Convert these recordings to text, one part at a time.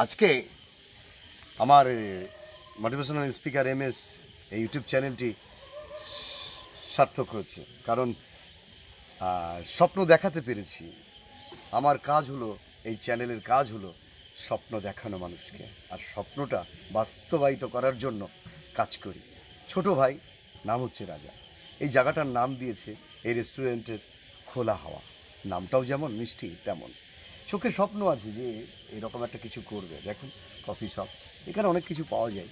আজকে আমার motivational speaker MS এই ইউটিউব চ্যানেলটি সার্থক হয়েছে, কারণ স্বপ্ন দেখাতে পেরেছি। আমার কাজ হলো, এই চ্যানেলের কাজ হলো স্বপ্ন দেখানো মানুষকে, আর স্বপ্নটা বাস্তবায়িত করার জন্য কাজ করি। ছোট ভাই নাম হচ্ছে রাজা, এই জায়গাটার নাম দিয়েছে এই রেস্টুরেন্টের খোলা হাওয়া। নামটাও যেমন মিষ্টি তেমন চোখে স্বপ্ন আছে যে এরকম একটা কিছু করবে। দেখুন কফি শপ, এখানে অনেক কিছু পাওয়া যায়।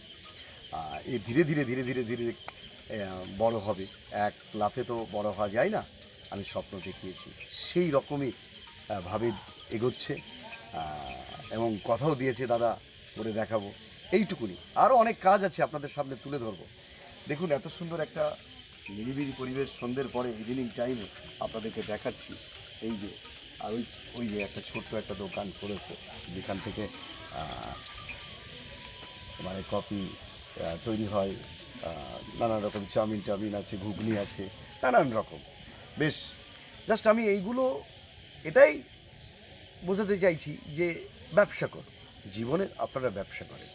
এ ধীরে ধীরে ধীরে ধীরে ধীরে বড় হবে। এক লাফে তো বড় হওয়া যায় না। আমি স্বপ্ন দেখিয়েছি, সেই রকমই ভাবে এগোচ্ছে, এবং কথাও দিয়েছে দাদা করে দেখাবো। এইটুকুনি, আরও অনেক কাজ আছে আপনাদের সামনে তুলে ধরবো। দেখুন এত সুন্দর একটা নিরিবিলি পরিবেশ, সন্ধ্যের পরে ইভিনিং টাইমে আপনাদেরকে দেখাচ্ছি। এই যে আর ওই যে একটা ছোট্ট একটা দোকান করেছে, যেখান থেকে মানে কফি তৈরি হয়, নানান রকম চাউমিন টাউমিন আছে, ঘুগনি আছে, নানান রকম। বেশ, জাস্ট আমি এইগুলো এটাই বোঝাতে চাইছি যে ব্যবসা করো জীবনে, আপনারা ব্যবসা করেন।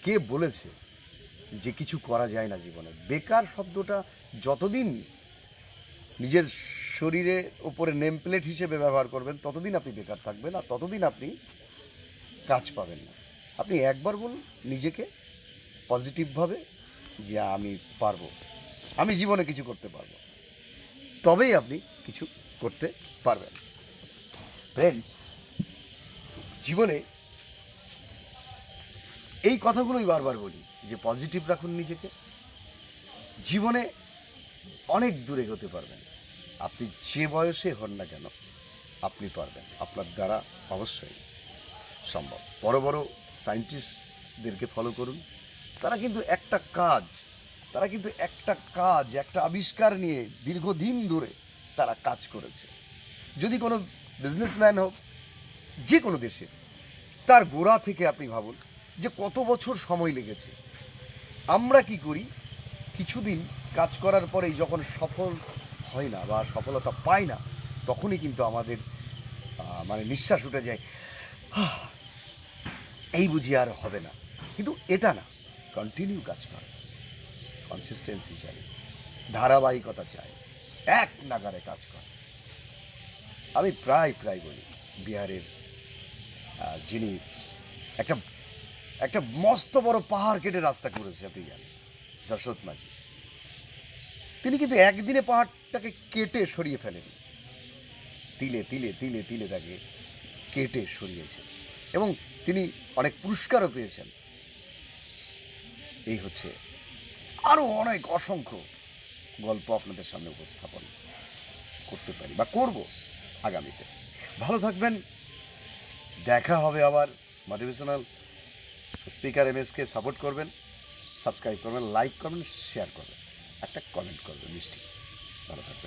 কে বলেছে যে কিছু করা যায় না জীবনে? বেকার শব্দটা যতদিন নিজের শরীরের ওপরে নেম প্লেট হিসেবে ব্যবহার করবেন, ততদিন আপনি বেকার থাকবেন, আর ততদিন আপনি কাজ পাবেন না। আপনি একবার বলুন নিজেকে পজিটিভভাবে যে আমি পারবো, আমি জীবনে কিছু করতে পারবো, তবেই আপনি কিছু করতে পারবেন। ফ্রেন্ডস, জীবনে এই কথাগুলোই বারবার বলি যে পজিটিভ রাখুন নিজেকে, জীবনে অনেক দূরে এগোতে পারবেন। আপনি যে বয়সে হন না কেন আপনি পারবেন, আপনার দ্বারা অবশ্যই সম্ভব। বড় বড় সায়েন্টিস্টদেরকে ফলো করুন, তারা কিন্তু একটা আবিষ্কার নিয়ে দীর্ঘদিন ধরে তারা কাজ করেছে। যদি কোনো বিজনেসম্যান হোক যে কোনো দেশের, তার গোড়া থেকে আপনি ভাবুন যে কত বছর সময় লেগেছে। আমরা কি করি, কিছুদিন কাজ করার পরেই যখন সফল হয় না বা সফলতা পায় না, তখনই কিন্তু আমাদের মানে নিঃশ্বাস উঠে যায়, এই বুঝি আর হবে না। কিন্তু এটা না, কন্টিনিউ কাজ করে, কনসিস্টেন্সি চাই, ধারাবাহিকতা চাই, এক নাগারে কাজ করে। আমি প্রায় বলি, বিহারের যিনি একটা মস্ত বড় পাহাড় কেটে রাস্তা করেছে, আপনি জানেন, যশোদ মাঝি, তিনি কিন্তু একদিনে পাহাড়টাকে কেটে সরিয়ে ফেলেন, তিলে তিলে তিলে তিলে তাকে কেটে সরিয়েছে, এবং তিনি অনেক পুরস্কারও পেয়েছেন। এই হচ্ছে, আরও অনেক অসংখ্য গল্প আপনাদের সামনে উপস্থাপন করতে পারি বা করব আগামীতে। ভালো থাকবেন, দেখা হবে আবার। মোটিভেশনাল স্পিকার এমএসকে সাপোর্ট করবেন, সাবস্ক্রাইব করবেন, লাইক করবেন, শেয়ার করবেন, একটা কমেন্ট করবেন মিষ্টি। ভালো থাকবেন।